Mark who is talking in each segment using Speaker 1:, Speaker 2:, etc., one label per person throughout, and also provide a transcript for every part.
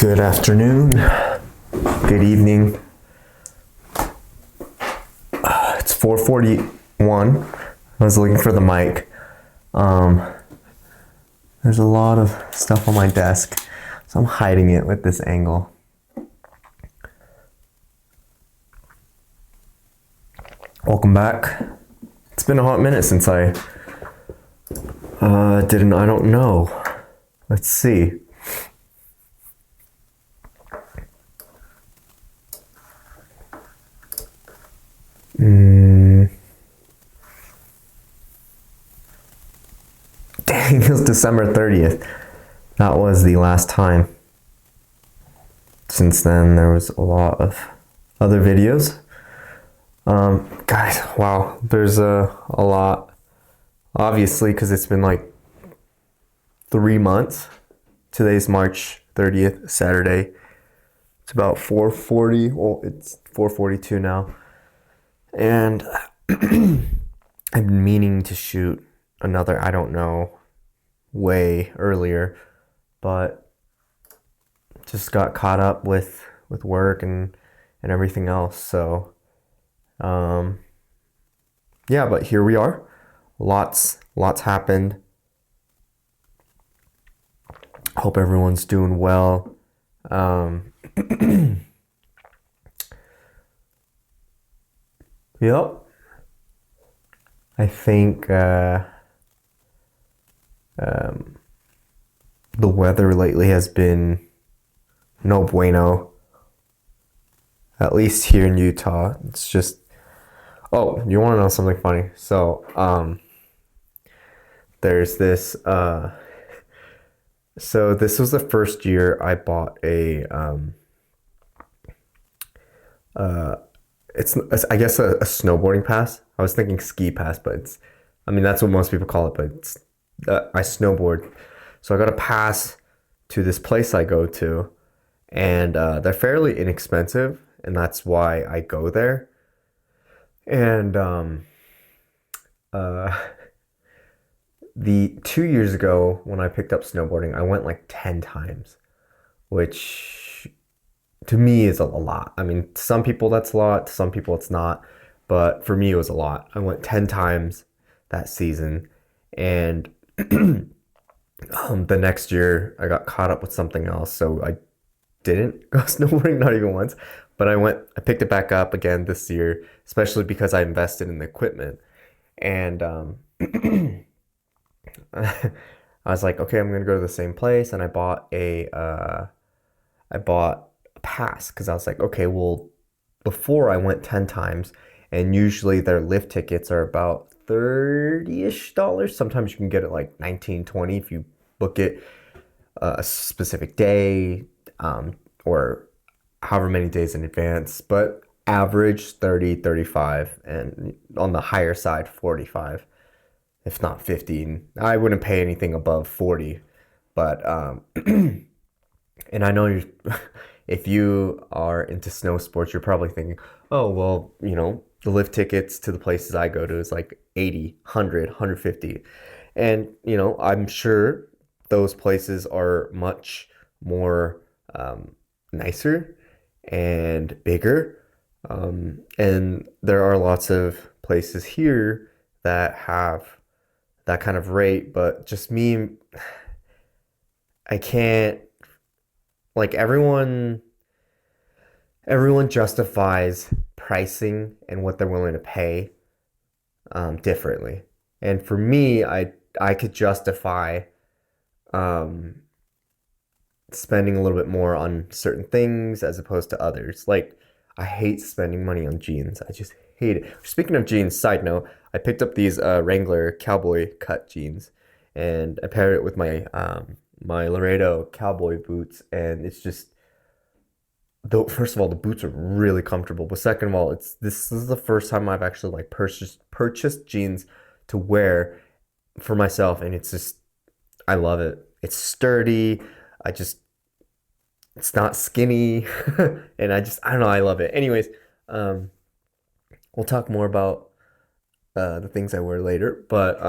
Speaker 1: Good afternoon, good evening. It's 4:41. I was looking for the mic. There's a lot of stuff on my desk, so I'm hiding it with this angle. Welcome back. It's been a hot minute since I I don't know. Let's see. Dang, it was December 30th. That was the last time. Since then, there was a lot of other videos. Guys, wow, there's a lot. Obviously, because it's been like 3 months. Today's March 30th, Saturday. It's about 4:40. Well, it's 4:42 now. And I've been meaning to shoot another, I don't know, way earlier, but just got caught up with work and everything else. So, yeah, but here we are. Lots happened. Hope everyone's doing well. Yep. I think the weather lately has been no bueno. At least here in Utah. It's just, oh, you want to know something funny? So, there's this, so this was the first year I bought it's I guess a snowboarding pass. I was thinking ski pass, but that's what most people call it, but it's, I snowboard. So I got a pass to this place I go to, and they're fairly inexpensive, and that's why I go there. And the 2 years ago when I picked up snowboarding, I went like 10 times, which to me is a lot. I mean, to some people that's a lot, to some people it's not, but for me it was a lot. I went 10 times that season, and the next year I got caught up with something else, so I didn't go snowboarding, not even once. But I picked it back up again this year, especially because I invested in the equipment. And I was like, okay, I'm gonna go to the same place, and I bought a pass because I was like, okay, well, before I went 10 times, and usually their lift tickets are about $30-ish. Sometimes you can get it like 19, 20 if you book it a specific day, or however many days in advance, but average 30, 35, and on the higher side 45, if not 15. I wouldn't pay anything above 40, but and I know if you are into snow sports, you're probably thinking, oh, well, the lift tickets to the places I go to is like 80, 100, 150. And, I'm sure those places are much more nicer and bigger. And there are lots of places here that have that kind of rate, but just me, I can't, like, everyone justifies pricing and what they're willing to pay differently. And for me, I could justify spending a little bit more on certain things as opposed to others. Like, I hate spending money on jeans. I just hate it. Speaking of jeans, side note, I picked up these Wrangler cowboy cut jeans, and I paired it with my my Laredo cowboy boots, and it's just, though, first of all, the boots are really comfortable, but second of all, this is the first time I've actually like purchased jeans to wear for myself, and it's just, I love it. It's sturdy. It's not skinny, and I don't know, I love it. Anyways, we'll talk more about the things I wear later, but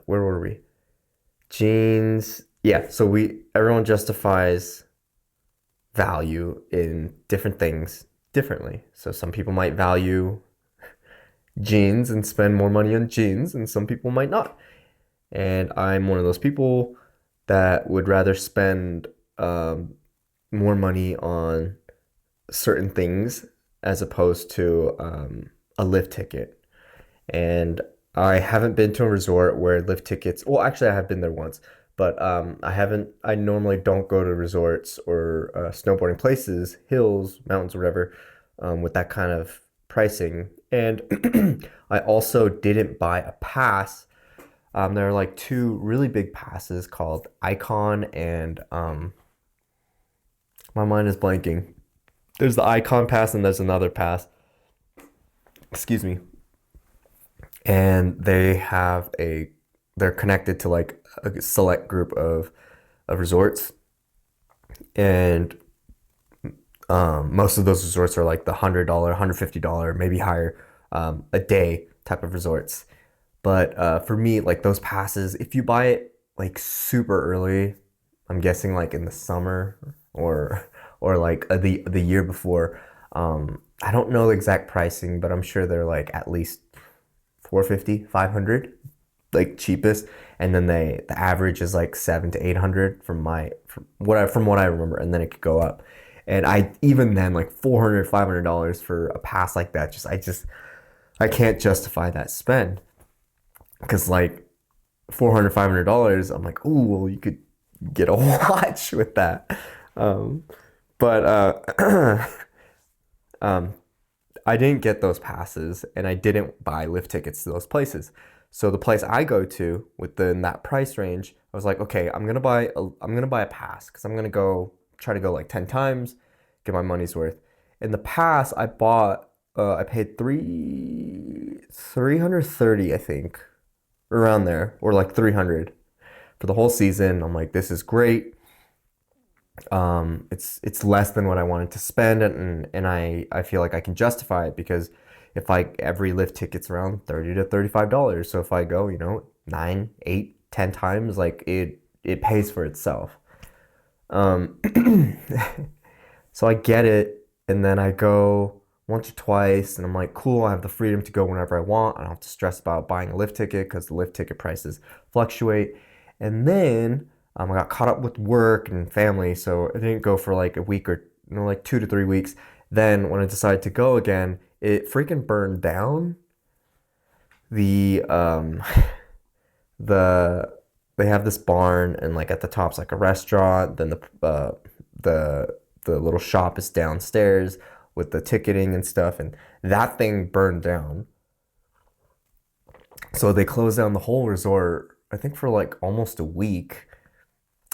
Speaker 1: where were we? Jeans. yeah, so we everyone justifies value in different things differently. So some people might value jeans and spend more money on jeans, and some people might not. And I'm one of those people that would rather spend um, more money on certain things as opposed to a lift ticket. And I haven't been to a resort where lift tickets, well, actually, I have been there once, but I haven't, I normally don't go to resorts or snowboarding places, hills, mountains, whatever, with that kind of pricing. And I also didn't buy a pass. There are like two really big passes called Icon and my mind is blanking. There's the Icon pass and there's another pass. Excuse me. And they're connected to like a select group of resorts. And most of those resorts are like the $100, $150, maybe higher a day type of resorts. But for me, like those passes, if you buy it like super early, I'm guessing like in the summer or like the year before. I don't know the exact pricing, but I'm sure they're like at least 450, 500, like cheapest. And then the average is like 7 to 800 from what I remember, and then it could go up. And I even then like 400, $500 for a pass like that, I can't justify that spend because like 400, $500, I'm like, ooh, well, you could get a watch with that. Um, but um, I didn't get those passes and I didn't buy lift tickets to those places. So the place I go to within that price range, I was like, okay, I'm gonna buy a pass because I'm gonna go try to go like 10 times, get my money's worth. In the pass I bought, I paid 330, I think, around there, or like 300 for the whole season. I'm like, this is great. It's less than what I wanted to spend, and I feel like I can justify it because if I every lift ticket's around $30 to $35. So if I go, you know, 9, 8, 10 times, like it pays for itself. Um, so I get it, and then I go once or twice, and I'm like, cool, I have the freedom to go whenever I want. I don't have to stress about buying a lift ticket because the lift ticket prices fluctuate. And then I got caught up with work and family, so I didn't go for like a week or like 2 to 3 weeks. Then when I decided to go again, it freaking burned down. The the they have this barn and like at the top's like a restaurant. Then the the little shop is downstairs with the ticketing and stuff, and that thing burned down. So they closed down the whole resort, I think for like almost a week,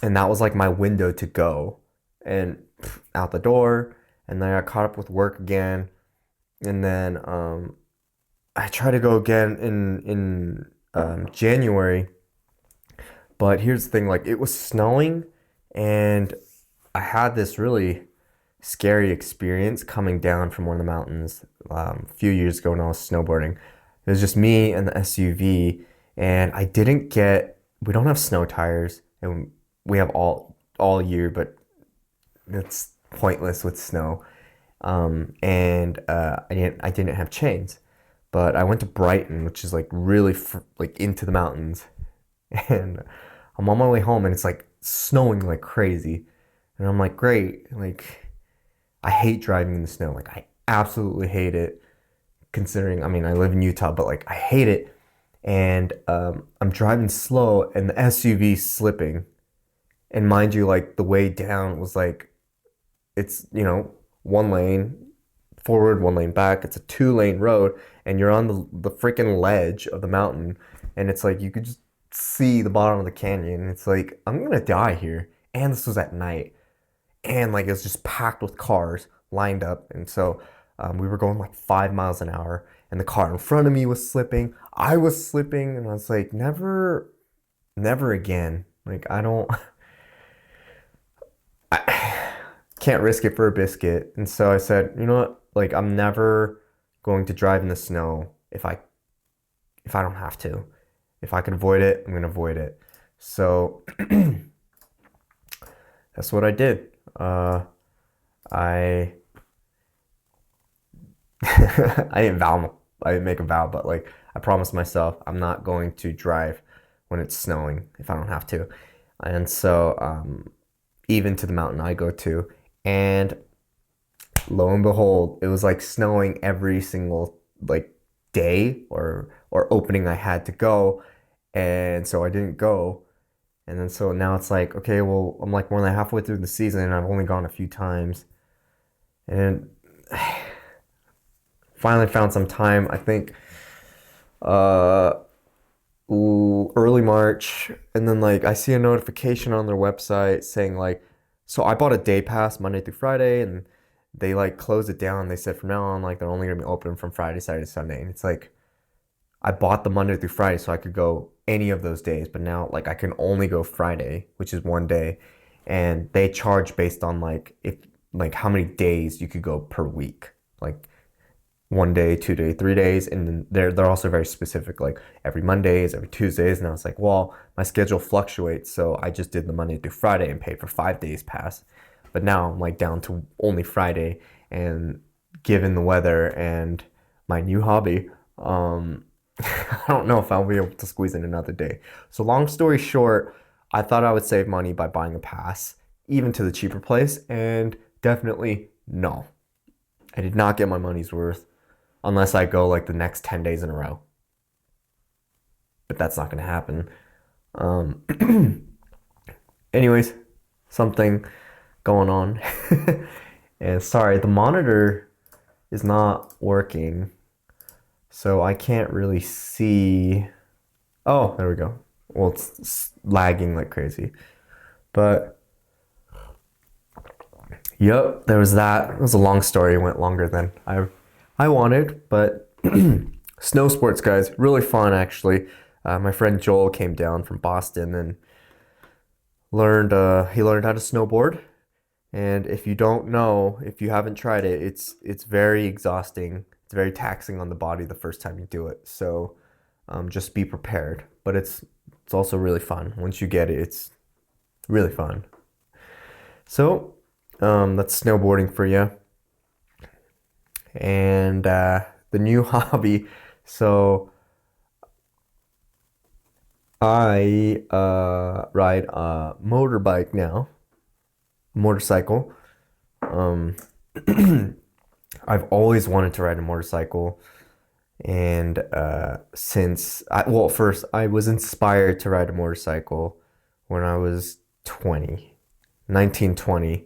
Speaker 1: and that was like my window to go and out the door. And then I got caught up with work again, and then I tried to go again in January. But here's the thing, like it was snowing, and I had this really scary experience coming down from one of the mountains a few years ago when I was snowboarding. It was just me and the SUV, and we don't have snow tires, and we have all year, but it's pointless with snow. And I didn't have chains, but I went to Brighton, which is like really like into the mountains, and I'm on my way home, and it's like snowing like crazy, and I'm like, great, like I hate driving in the snow, like I absolutely hate it. Considering, I mean, I live in Utah, but like I hate it, and I'm driving slow, and the SUV slipping, and mind you, like the way down was like it's one lane forward, one lane back. It's a 2 lane road, and you're on the freaking ledge of the mountain, and it's like you could just see the bottom of the canyon. It's like I'm gonna die here. And this was at night, and like it's just packed with cars lined up, and so we were going like 5 miles an hour, and the car in front of me was slipping. I was slipping, and I was like, never, never again. Like I don't. I can't risk it for a biscuit. And so I said, you know what? Like I'm never going to drive in the snow if I don't have to. If I can avoid it, I'm gonna avoid it. So that's what I did. I I didn't vow, I didn't make a vow, but like I promised myself I'm not going to drive when it's snowing if I don't have to. And so, even to the mountain I go to, and lo and behold, it was like snowing every single like day or opening I had to go, and so I didn't go. And then so now it's like, okay, well, I'm like more than halfway through the season and I've only gone a few times. And finally found some time. I think uh early March, and then like I see a notification on their website saying like, so I bought a day pass Monday through Friday, and they like closed it down. They said from now on like they're only gonna be open from Friday, Saturday, Sunday, and it's like I bought the Monday through Friday so I could go any of those days, but now like I can only go Friday, which is one day, and they charge based on like if like how many days you could go per week. Like 1 day, 2 day, 3 days, and then they're also very specific, like every Mondays, every Tuesdays. And I was like, well, my schedule fluctuates, so I just did the Monday through Friday and paid for 5 days pass. But now I'm like down to only Friday, and given the weather and my new hobby, I don't know if I'll be able to squeeze in another day. So long story short, I thought I would save money by buying a pass, even to the cheaper place, and definitely no. I did not get my money's worth unless I go like the next 10 days in a row. But that's not going to happen. Um, anyways, something going on. And sorry, the monitor is not working. So I can't really see. Oh, there we go. Well, it's lagging like crazy. But yep, there was that. It was a long story. It went longer than I wanted, but snow sports, guys, really fun actually. My friend Joel came down from Boston and learned he learned how to snowboard. And if you don't know, if you haven't tried it, it's very exhausting. It's very taxing on the body the first time you do it. So just be prepared. But it's also really fun. Once you get it, it's really fun. So that's snowboarding for you. And the new hobby. So I ride a motorbike now, motorcycle. Um, I've always wanted to ride a motorcycle, and well, first I was inspired to ride a motorcycle when I was 20, 19, 20,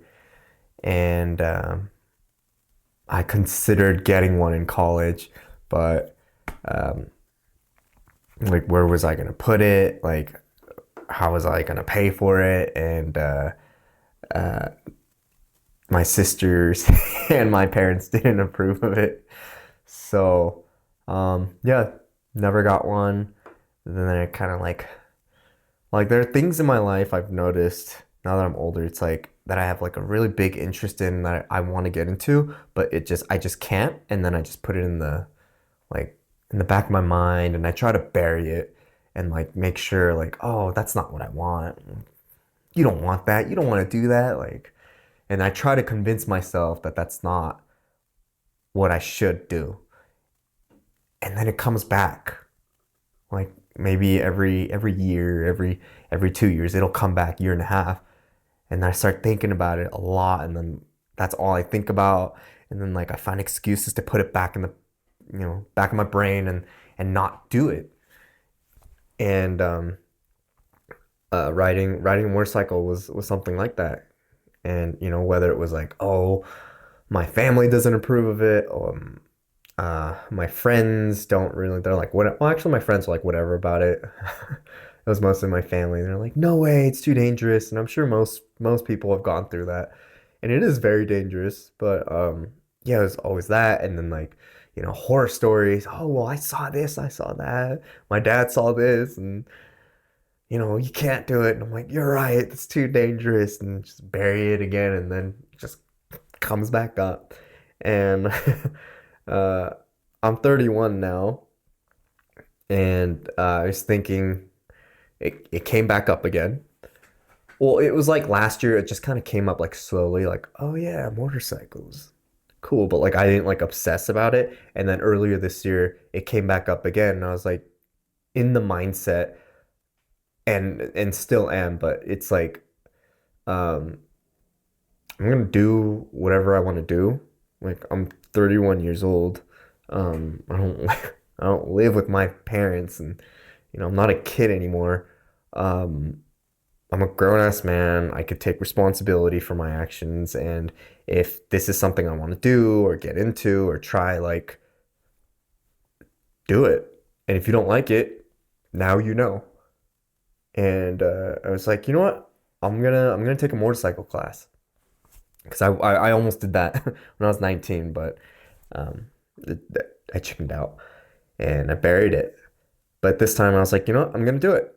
Speaker 1: and I considered getting one in college, but um, like where was I gonna put it? Like how was I gonna pay for it? And uh, my sisters and my parents didn't approve of it. So yeah, never got one. And then I kind of like there are things in my life I've noticed now that I'm older. It's like that I have like a really big interest in that I want to get into, but I just can't. And then I just put it in the like in the back of my mind, and I try to bury it and like make sure like, oh, that's not what I want. You don't want that. You don't want to do that. Like, and I try to convince myself that that's not what I should do. And then it comes back. Like maybe every year, every 2 years, it'll come back year and a half. And I start thinking about it a lot, and then that's all I think about. And then like I find excuses to put it back in the back of my brain and not do it. And riding a motorcycle was something like that. And whether it was like, oh, my family doesn't approve of it, or my friends don't really. They're like, what? Well, actually, my friends are like, whatever about it. It was mostly my family. They're like, no way, it's too dangerous. And I'm sure most people have gone through that, and it is very dangerous. But yeah, it was always that, and then like horror stories. Oh well, I saw this, I saw that. My dad saw this, and you can't do it. And I'm like, you're right, it's too dangerous, and just bury it again, and then it just comes back up. And uh, I'm 31 now, and I was thinking it came back up again. Well, it was like last year, it just kind of came up like slowly, like, oh yeah, motorcycles. Cool. But like I didn't like obsess about it. And then earlier this year, it came back up again. And I was like in the mindset and still am, but it's like um I'm gonna do whatever I want to do. Like I'm 31 years old. I don't I don't live with my parents and I'm not a kid anymore. Um I'm a grown ass man. I could take responsibility for my actions. And if this is something I want to do or get into or try, like, do it. And if you don't like it, now you know. And I was like, you know what? I'm gonna take a motorcycle class because I almost did that when I was 19, but um, I chickened out and I buried it. But this time I was like, you know what? I'm gonna do it.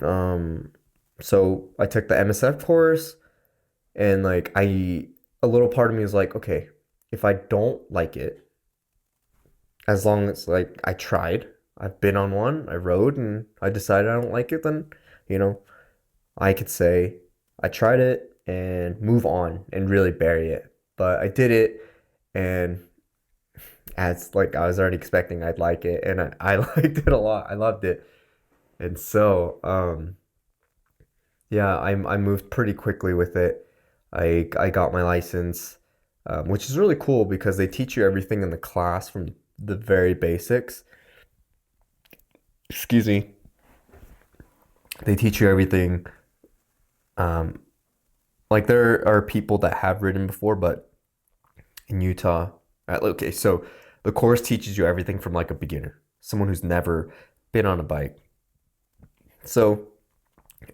Speaker 1: Um, so I took the MSF course. And like a little part of me is like, okay, if I don't like it, as long as like I tried, I've been on one, I rode and I decided I don't like it, then, you know, I could say I tried it and move on and really bury it. But I did it and as like I was already expecting I'd like it and I liked it a lot. I loved it. And so, yeah, I moved pretty quickly with it. I got my license, which is really cool because they teach you everything in the class from the very basics. Excuse me. They teach you everything. Um, like there are people that have ridden before, but in Utah, okay, so the course teaches you everything from like a beginner, someone who's never been on a bike. So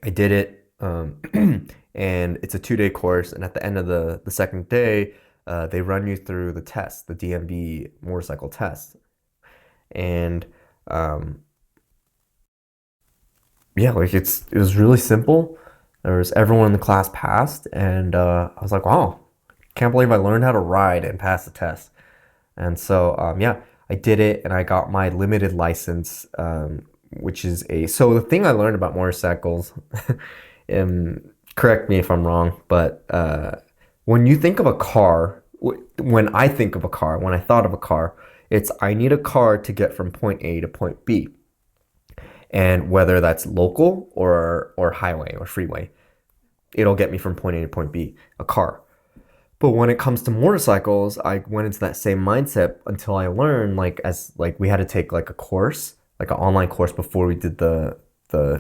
Speaker 1: I did it, and it's a 2 day course. And at the end of the second day, they run you through the test, the DMV motorcycle test. And um, yeah, like it was really simple. There was everyone in the class passed, and I was like, wow, can't believe I learned how to ride and pass the test. And so yeah, I did it, and I got my limited license, which is a so the thing I learned about motorcycles. And correct me if I'm wrong, but when you think of a car, when I think of a car, when I thought of a car, it's I need a car to get from point A to point B, and whether that's local or highway or freeway, it'll get me from point A to point B, a car. But when it comes to motorcycles, I went into that same mindset until I learned like as like we had to take like a course, like an online course before we did the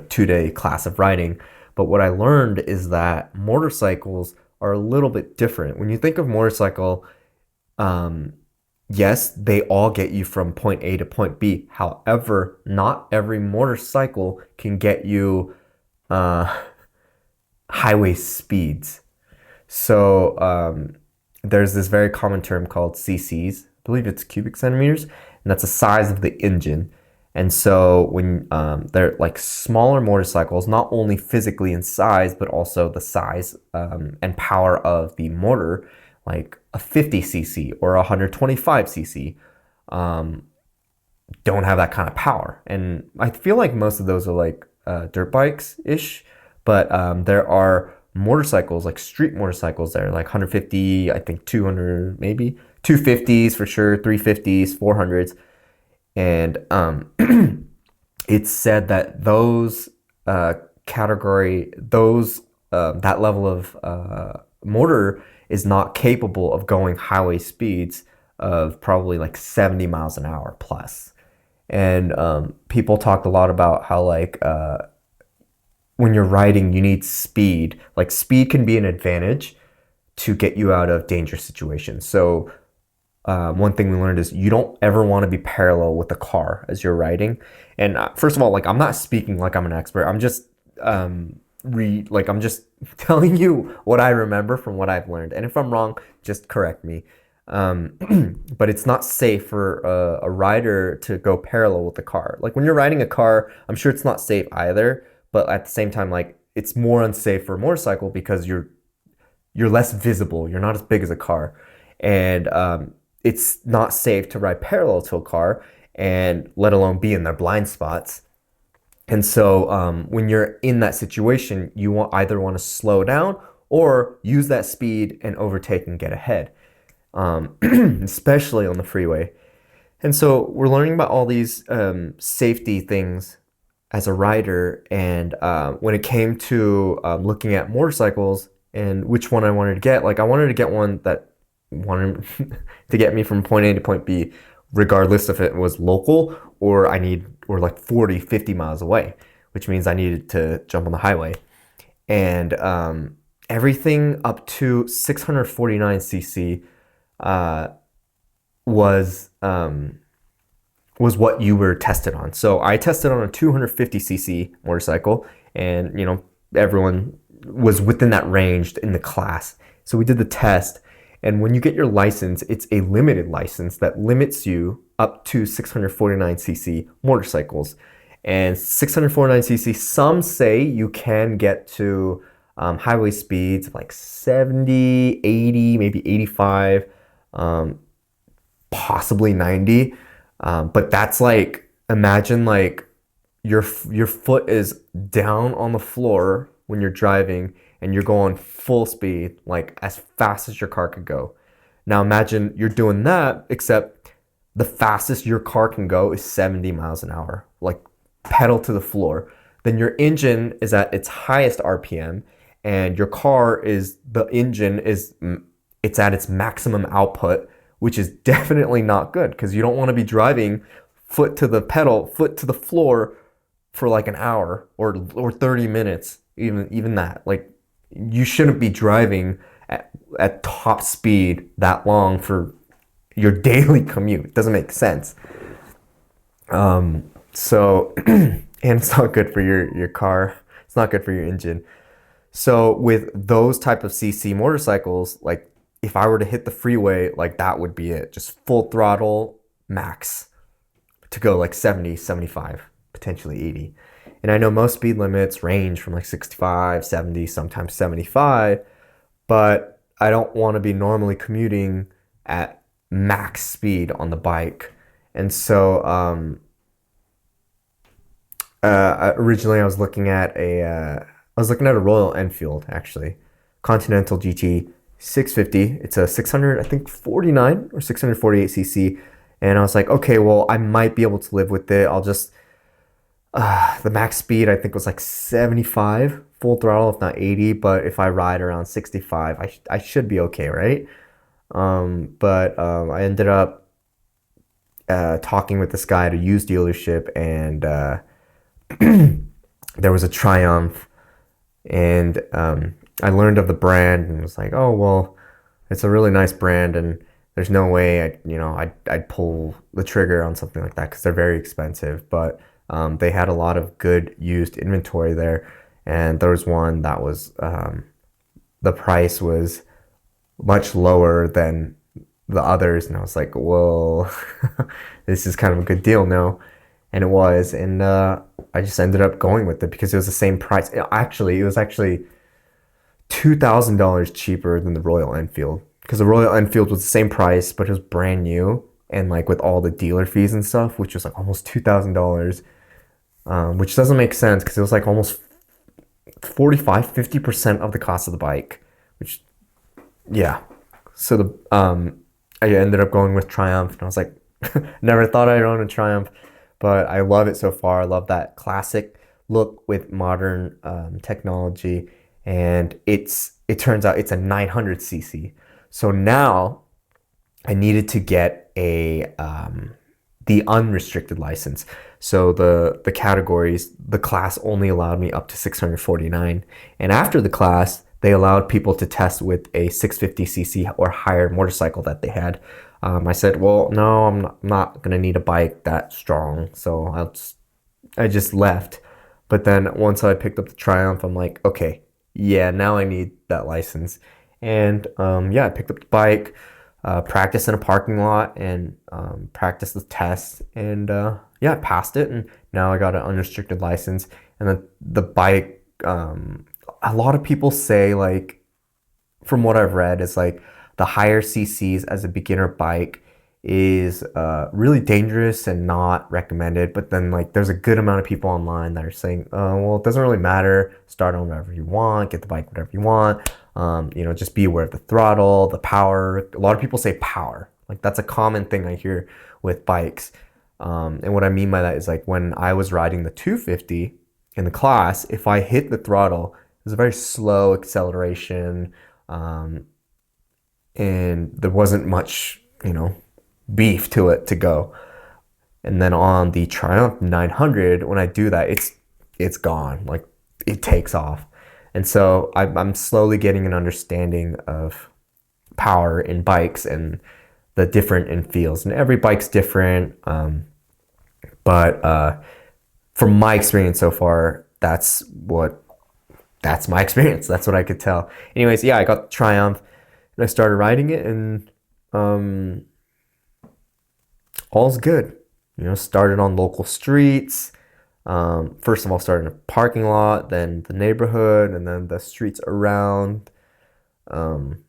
Speaker 1: 2 day class of riding. But what I learned is that motorcycles are a little bit different. When you think of motorcycle, um, yes, they all get you from point A to point B. However, not every motorcycle can get you uh, highway speeds. So there's this very common term called CCs. I believe it's cubic centimeters, and that's the size of the engine. And so when they're like smaller motorcycles, not only physically in size, but also the size and power of the motor, like a 50 cc or a 125 cc, um, don't have that kind of power. And I feel like most of those are like dirt bikes ish, but there are motorcycles like street motorcycles that are like 150, I think 200, maybe 250s for sure, 350s, 400s. And it's said that those that level of motor is not capable of going highway speeds of probably like 70 miles an hour plus. And people talked a lot about how like when you're riding, you need speed. Like speed can be an advantage to get you out of dangerous situations. So one thing we learned is you don't ever want to be parallel with the car as you're riding. And first of all, like I'm not speaking like I'm an expert. I'm just I'm just telling you what I remember from what I've learned. And if I'm wrong, just correct me. But it's not safe for a rider to go parallel with the car. Like when you're riding a car, I'm sure it's not safe either. But at the same time, like it's more unsafe for a motorcycle because you're less visible. You're not as big as a car, and it's not safe to ride parallel to a car, and let alone be in their blind spots. And so when you're in that situation, you either want to slow down or use that speed and overtake and get ahead, especially on the freeway. And so we're learning about all these safety things as a rider. And when it came to looking at motorcycles and which one I wanted to get, like I wanted to get one that wanted to get me from point A to point B, regardless if it was local or like 40, 50 miles away, which means I needed to jump on the highway. And everything up to 649cc uh, was what you were tested on. So I tested on a 250cc motorcycle, and everyone was within that range in the class. So we did the test, and when you get your license, it's a limited license that limits you up to 649cc motorcycles. And 649cc, some say you can get to highway speeds of like 70, 80, maybe 85, possibly 90. But that's like, imagine like your foot is down on the floor when you're driving and you're going full speed, like as fast as your car could go. Now imagine you're doing that, except the fastest your car can go is 70 miles an hour, like pedal to the floor. Then your engine is at its highest RPM, and your car is, the engine is, it's at its maximum output, which is definitely not good because you don't want to be driving foot to the pedal, foot to the floor for like an hour or 30 minutes, even that. Like you shouldn't be driving at top speed that long for your daily commute. It doesn't make sense. So and it's not good for your car. It's not good for your engine. So with those type of CC motorcycles, like if I were to hit the freeway, like that would be it. Just full throttle max to go like 70, 75, potentially 80. And I know most speed limits range from like 65, 70, sometimes 75, but I don't want to be normally commuting at max speed on the bike. And so originally I was looking at a Royal Enfield, actually, Continental GT 650. It's a 600, I think 49 or 648cc. And I was like, okay, well, I might be able to live with it. I'll just, the max speed I think was like 75 full throttle, if not 80. But if I ride around 65, I should be okay, right? But I ended up talking with this guy at a used dealership, and there was a Triumph, and I learned of the brand and was like, oh, well, it's a really nice brand, and there's no way I'd pull the trigger on something like that because they're very expensive. But they had a lot of good used inventory there, and there was one that was the price was much lower than the others, and I was like, well, this is kind of a good deal now. And it was, and I just ended up going with it because it was the same price. It was actually $2,000 cheaper than the Royal Enfield, because the Royal Enfield was the same price, but it was brand new, and like with all the dealer fees and stuff, which was like almost $2,000, which doesn't make sense because it was like almost 50% of the cost of the bike, which, yeah. So I ended up going with Triumph, and I was like, never thought I'd own a Triumph, but I love it so far. I love that classic look with modern technology, and it turns out it's a 900cc. So now I needed to get the unrestricted license. So the categories, the class only allowed me up to 649, and after the class, they allowed people to test with a 650cc or higher motorcycle that they had. I said, well, no, I'm not gonna need a bike that strong, so I just left. But then once I picked up the Triumph, I'm like, okay, yeah, now I need that license. And yeah, I picked up the bike, practiced in a parking lot, and practiced the test, and yeah, I passed it, and now I got an unrestricted license. And the bike, a lot of people say, like, from what I've read, is like the higher CCs as a beginner bike is really dangerous and not recommended. But then like there's a good amount of people online that are saying, well, it doesn't really matter. Start on whatever you want, get the bike whatever you want. Just be aware of the throttle, the power. A lot of people say power. Like that's a common thing I hear with bikes. And what I mean by that is like when I was riding the 250 in the class, if I hit the throttle, it was a very slow acceleration, and there wasn't much, beef to it to go. And then on the Triumph 900, when I do that, it's gone. Like it takes off. And so I'm slowly getting an understanding of power in bikes and the different in feels. And every bike's different. But from my experience so far, that's my experience. That's what I could tell. Anyways, yeah, I got the Triumph and I started riding it, and all's good. Started on local streets. First of all, started in a parking lot, then the neighborhood, and then the streets around. Then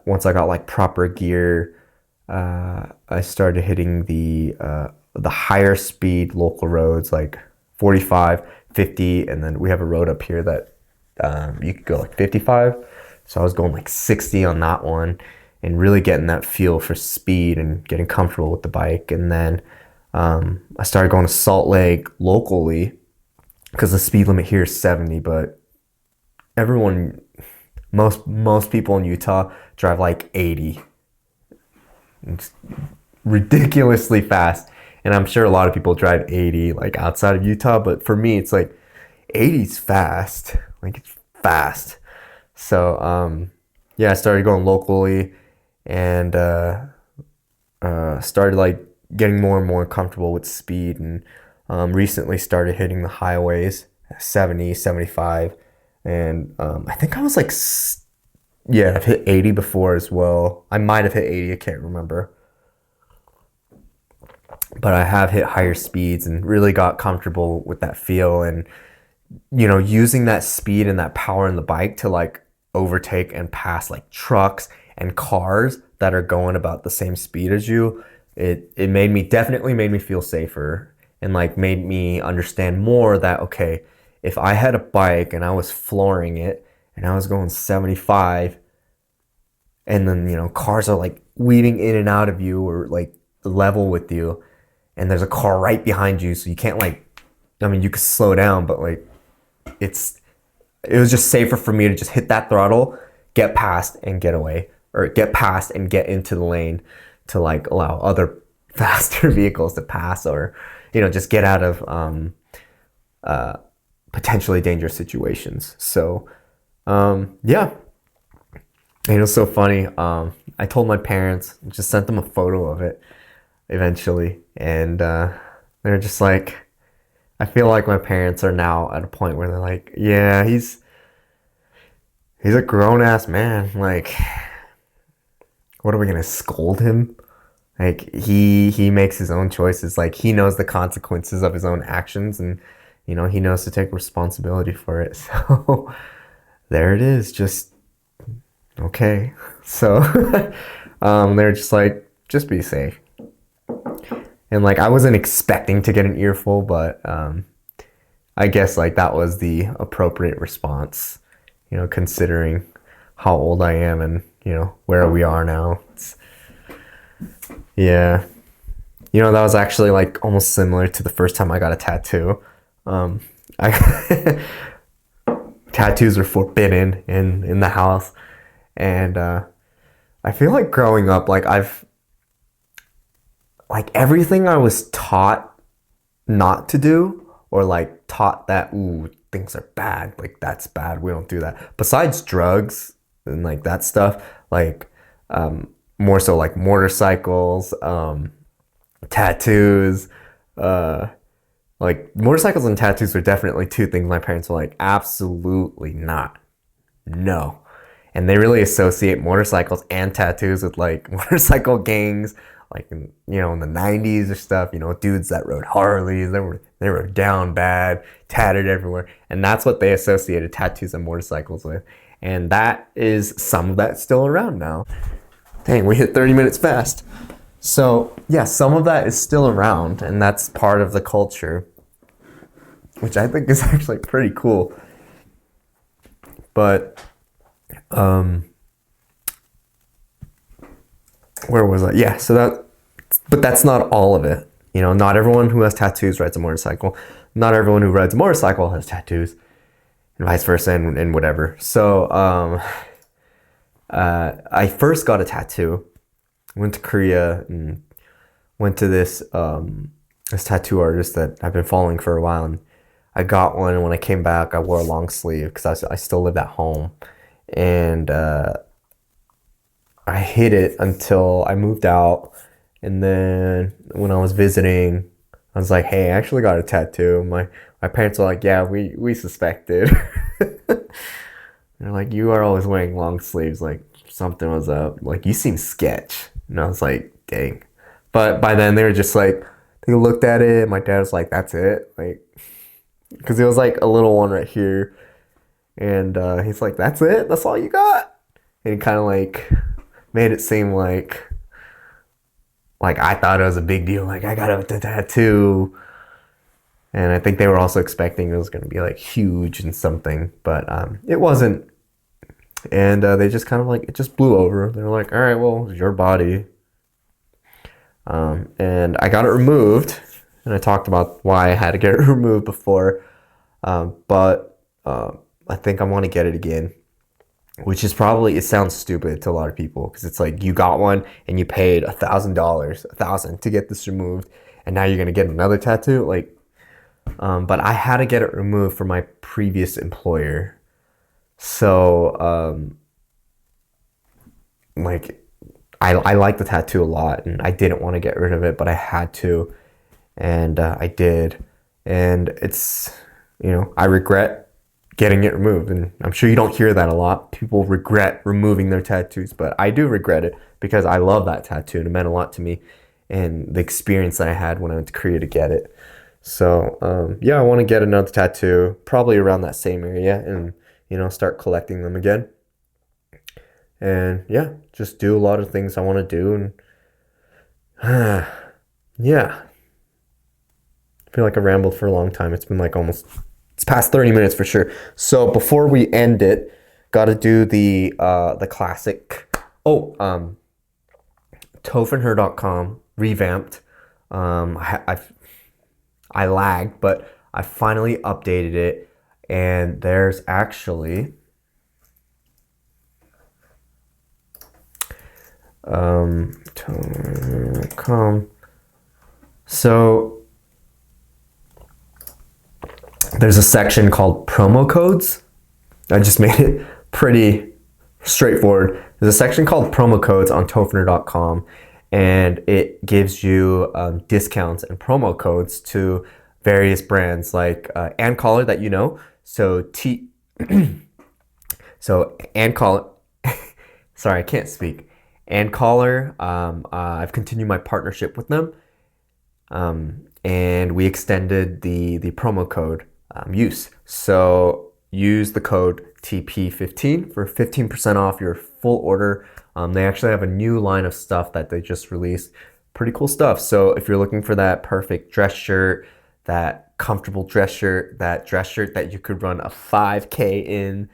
Speaker 1: once I got like proper gear, I started hitting the higher speed local roads like 45, 50, and then we have a road up here that you could go like 55. So I was going like 60 on that one and really getting that feel for speed and getting comfortable with the bike. And then I started going to Salt Lake locally because the speed limit here is 70, but most people in Utah drive like 80. It's ridiculously fast. And I'm sure a lot of people drive 80 like outside of Utah, but for me, it's like 80's fast. Like it's fast. So yeah, I started going locally and started like getting more and more comfortable with speed, and recently started hitting the highways 70, 75, and I think I was like yeah, I've hit 80 before as well. I might have hit 80, I can't remember. But I have hit higher speeds and really got comfortable with that feel, and using that speed and that power in the bike to like overtake and pass like trucks and cars that are going about the same speed as you. It definitely made me feel safer, and like made me understand more that, okay, if I had a bike and I was flooring it and I was going 75, and then cars are like weaving in and out of you or like level with you, and there's a car right behind you, so you can't you could slow down, but like it was just safer for me to just hit that throttle, get past and get away, or get past and get into the lane to like allow other faster vehicles to pass, or just get out of potentially dangerous situations. So yeah, and it was so funny. I told my parents, just sent them a photo of it eventually, and they're just like, I feel like my parents are now at a point where they're like, yeah, he's a grown ass man. Like, what are we gonna scold him? Like he makes his own choices. Like he knows the consequences of his own actions, and he knows to take responsibility for it. So there it is. Just okay. So they're just like, just be safe. And like I wasn't expecting to get an earful, but I guess like that was the appropriate response, considering how old I am and where we are now. Yeah, that was actually like almost similar to the first time I got a tattoo. I tattoos are forbidden in the house, and I feel like growing up, like everything I was taught not to do, or like taught that, ooh, things are bad, like that's bad, we don't do that. Besides drugs and like that stuff, like more so like motorcycles, tattoos, like motorcycles and tattoos were definitely two things my parents were like, absolutely not, no. And they really associate motorcycles and tattoos with like motorcycle gangs, like in the 90s or stuff, dudes that rode Harleys, they were down bad, tattered everywhere, and that's what they associated tattoos and motorcycles with. And that is some of that still around now. Dang, we hit 30 minutes fast. So, yeah, some of that is still around, and that's part of the culture, which I think is actually pretty cool. But, where was I? Yeah, but that's not all of it. You know, not everyone who has tattoos rides a motorcycle. Not everyone who rides a motorcycle has tattoos, and vice versa, and whatever. So, I first got a tattoo, went to Korea, and went to this tattoo artist that I've been following for a while, and I got one. And when I came back, I wore a long sleeve because I still lived at home, and I hid it until I moved out. And then when I was visiting, I was like, "Hey, I actually got a tattoo." My parents were like, "Yeah, we suspected." They're like, "You are always wearing long sleeves. Like something was up. Like you seem sketch." And I was like, "Dang." But by then they were just like, they looked at it. My dad was like, "That's it." Like, because it was like a little one right here, and he's like, "That's it. That's all you got." And he kind of like made it seem like I thought it was a big deal. Like I got a tattoo, and I think they were also expecting it was going to be like huge and something, but it wasn't. And they just kind of like it just blew over. They were like, "All right, well, it's your body." And I got it removed, and I talked about why I had to get it removed before, but I think I want to get it again, which is probably, it sounds stupid to a lot of people because it's like you got one and you paid $1,000 to get this removed, and now you're gonna get another tattoo. Like, but I had to get it removed for my previous employer, so like I like the tattoo a lot, and I didn't want to get rid of it, but I had to, and I did, and it's, you know, I regret getting it removed, and I'm sure you don't hear that a lot. People regret removing their tattoos, but I do regret it because I love that tattoo and it meant a lot to me, and the experience that I had when I went to Korea to get it. So yeah, I want to get another tattoo, probably around that same area, and you know, start collecting them again. And yeah, just do a lot of things I want to do, and yeah, I feel like I rambled for a long time. It's been like it's past 30 minutes for sure. So before we end it, gotta do the classic. Oh, tophenher.com revamped. I lagged, but I finally updated it, and there's actually tophenher.com. So there's a section called promo codes. I just made it pretty straightforward. There's a section called promo codes on tophenher.com, and it gives you discounts and promo codes to various brands like ANCollar that you know. So so ANCollar. Sorry, I can't speak. ANCollar. I've continued my partnership with them, and we extended the promo code use. So use the code TP15 for 15% off your full order. They actually have a new line of stuff that they just released. Pretty cool stuff. So if you're looking for that perfect dress shirt, that comfortable dress shirt, that dress shirt that you could run a 5K in,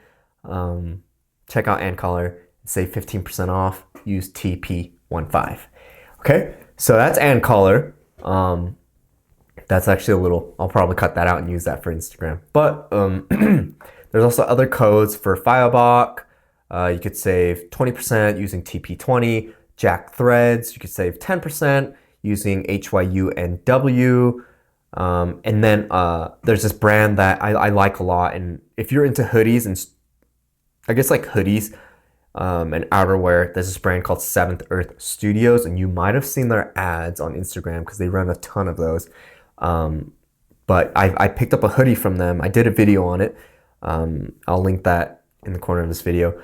Speaker 1: check out ANCollar and save 15% off. Use TP15. Okay, so that's ANCollar. That's actually a little, I'll probably cut that out and use that for Instagram. But there's also other codes for Firebox. You could save 20% using TP20. Jack Threads, you could save 10% using HYUNW. And then there's this brand that I like a lot. And if you're into hoodies and I guess like hoodies and outerwear, there's this brand called Seventh Earth Studios. And you might have seen their ads on Instagram because they run a ton of those. But I picked up a hoodie from them. I did a video on it. I'll link that in the corner of this video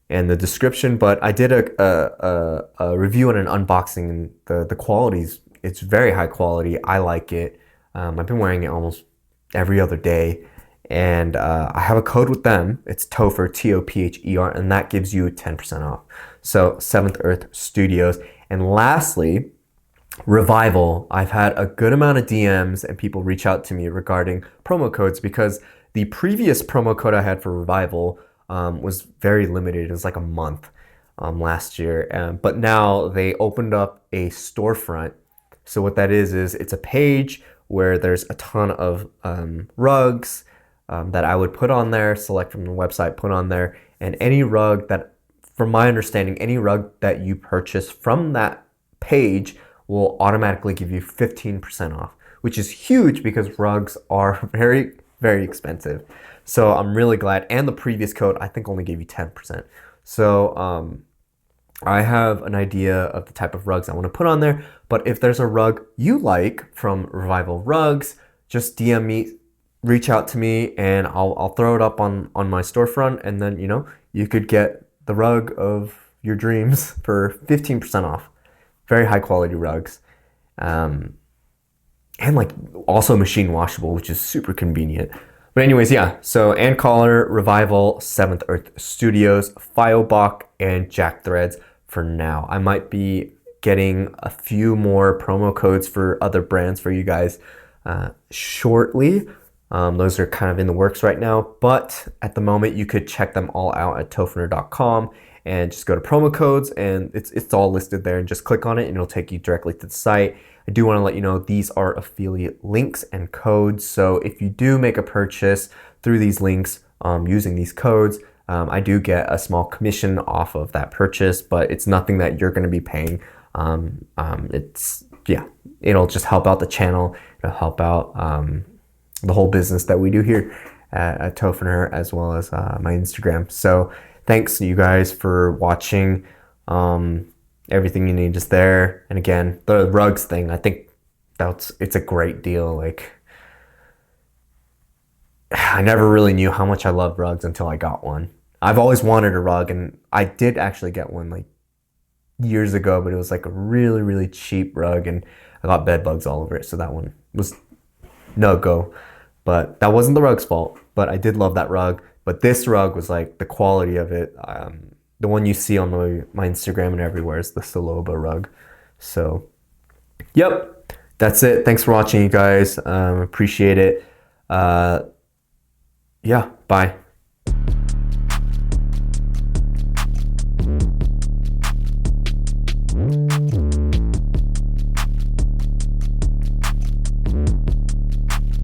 Speaker 1: and the description. But I did a review and an unboxing, and the quality's, it's very high quality. I like it. I've been wearing it almost every other day, and I have a code with them. It's Topher, Topher, and that gives you 10% off. So Seventh Earth Studios. And lastly, Revival. I've had a good amount of DMs and people reach out to me regarding promo codes because the previous promo code I had for Revival was very limited. It was like a month last year. But now they opened up a storefront. So what that is it's a page where there's a ton of rugs that I would put on there, select from the website, put on there, and any rug that, from my understanding, any rug that you purchase from that page will automatically give you 15% off, which is huge because rugs are very, very expensive. So I'm really glad. And the previous code, I think, only gave you 10%. So I have an idea of the type of rugs I want to put on there. But if there's a rug you like from Revival Rugs, just DM me, reach out to me, and I'll throw it up on my storefront. And then, you could get the rug of your dreams for 15% off. Very high quality rugs. And like also machine washable, which is super convenient. But anyways, yeah. So Ann Caller, Revival, Seventh Earth Studios, Filebach, and Jack Threads for now. I might be getting a few more promo codes for other brands for you guys shortly. Those are kind of in the works right now. But at the moment, you could check them all out at tofner.com. And just go to promo codes and it's all listed there, and just click on it and it'll take you directly to the site. I do want to let you know these are affiliate links and codes. So if you do make a purchase through these links using these codes, I do get a small commission off of that purchase, but it's nothing that you're going to be paying. It'll just help out the channel. It'll help out the whole business that we do here at Tofner, as well as my Instagram. So thanks you guys for watching. Everything you need is there. And again, the rugs thing, I think it's a great deal. Like, I never really knew how much I loved rugs until I got one. I've always wanted a rug, and I did actually get one like years ago, but it was like a really, really cheap rug, and I got bed bugs all over it. So that one was no go. But that wasn't the rug's fault. But I did love that rug. But this rug was like the quality of it. The one you see on my Instagram and everywhere is the Saloba rug. So, yep, that's it. Thanks for watching, you guys. Appreciate it. Yeah, bye.